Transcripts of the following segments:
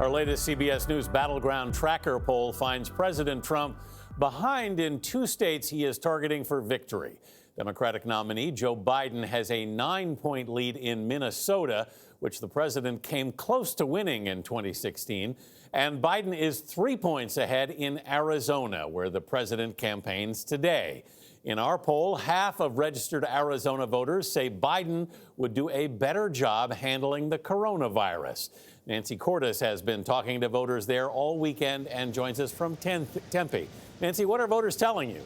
Our latest CBS News Battleground Tracker poll finds President Trump behind in 2 states he is targeting for victory. Democratic nominee Joe Biden has a 9-point lead in Minnesota, which the president came close to winning in 2016. And Biden is 3 points ahead in Arizona, where the president campaigns today. In our poll, half of registered Arizona voters say Biden would do a better job handling the coronavirus. Nancy Cordes has been talking to voters there all weekend and joins us from Tempe. Nancy, what are voters telling you?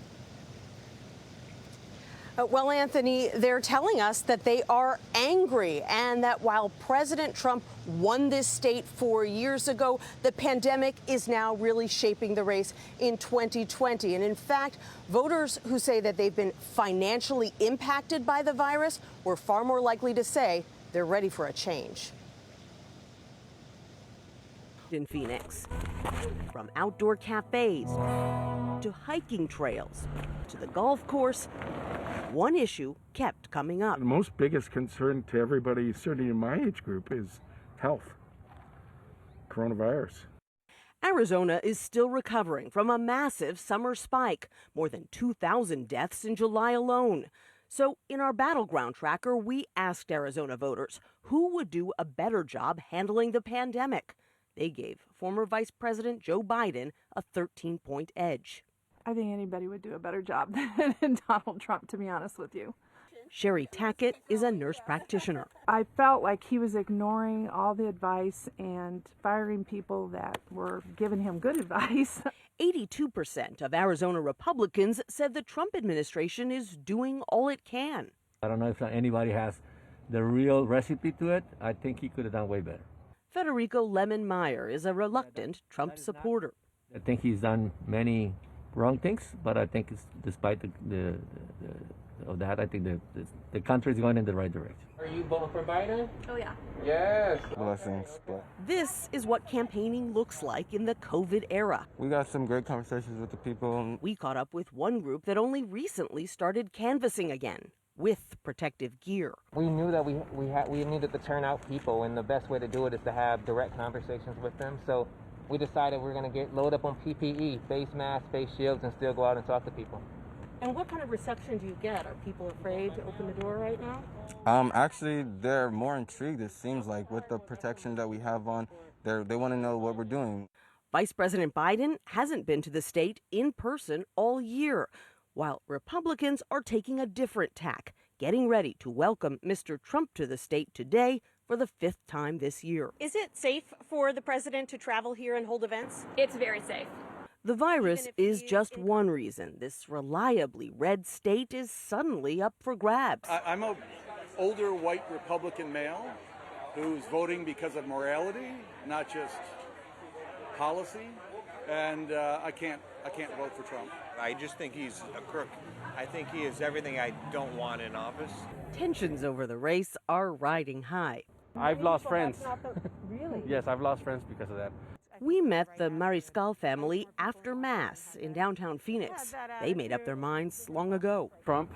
Well, Anthony, they're telling us that they are angry and that while President Trump won this state 4 years ago, the pandemic is now really shaping the race in 2020. And in fact, voters who say that they've been financially impacted by the virus were far more likely to say they're ready for a change. In Phoenix, from outdoor cafes to hiking trails to the golf course, one issue kept coming up. The most biggest concern to everybody, certainly in my age group, is health, coronavirus. Arizona is still recovering from a massive summer spike, more than 2,000 deaths in July alone. So in our Battleground Tracker, we asked Arizona voters who would do a better job handling the pandemic. They gave former Vice President Joe Biden a 13-point edge. I think anybody would do a better job than Donald Trump, to be honest with you. Sherry Tackett is a nurse practitioner. I felt like he was ignoring all the advice and firing people that were giving him good advice. 82% of Arizona Republicans said the Trump administration is doing all it can. I don't know if anybody has the real recipe to it. I think he could have done way better. Federico Lemon-Meyer is a reluctant Trump supporter. I think he's done many wrong things, but I think it's, despite of that, I think the country is going in the right direction. Are you voting for Biden? Oh, yeah. Yes. Blessings. But This is what campaigning looks like in the COVID era. we got some great conversations with the people. We caught up with one group that only recently started canvassing again with protective gear. We knew that we needed to turn out people, and the best way to do it is to have direct conversations with them. So we decided we're going to load up on PPE, face masks, face shields, and still go out and talk to people. And what kind of reception do you get? Are people afraid to open the door right now? Actually, they're more intrigued, it seems like, with the protection that we have on. They want to know what we're doing. Vice President Biden hasn't been to the state in person all year, while Republicans are taking a different tack, getting ready to welcome Mr. Trump to the state today for the 5th time this year. Is it safe for the president to travel here and hold events? It's very safe. The virus is just one reason this reliably red state is suddenly up for grabs. I'm an older white Republican male who's voting because of morality, not just policy, and I can't vote for Trump. I just think he's a crook. I think he is everything I don't want in office. Tensions over the race are riding high. I've lost friends. Really? Yes, I've lost friends because of that. We met the Mariscal family after Mass in downtown Phoenix. They made up their minds long ago. Trump?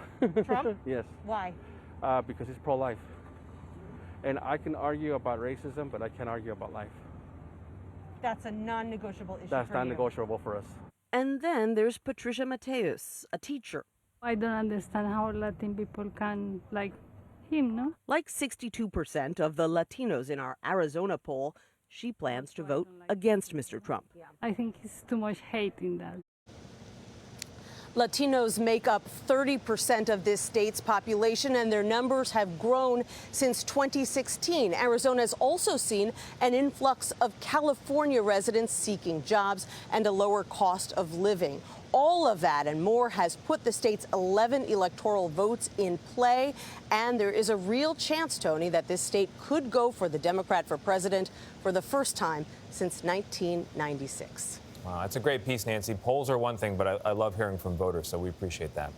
Trump? Yes. Why? Because he's pro-life. And I can argue about racism, but I can't argue about life. That's a non-negotiable issue. That's not negotiable for us. And then there's Patricia Mateus, a teacher. I don't understand how Latin people can like him, no? Like 62% of the Latinos in our Arizona poll, she plans to vote against Mr. Trump. I think it's too much hate in that. Latinos make up 30% of this state's population, and their numbers have grown since 2016. Arizona has also seen an influx of California residents seeking jobs and a lower cost of living. All of that and more has put the state's 11 electoral votes in play, and there is a real chance, Tony, that this state could go for the Democrat for president for the first time since 1996. Wow, that's a great piece, Nancy. Polls are one thing, but I love hearing from voters, so we appreciate that.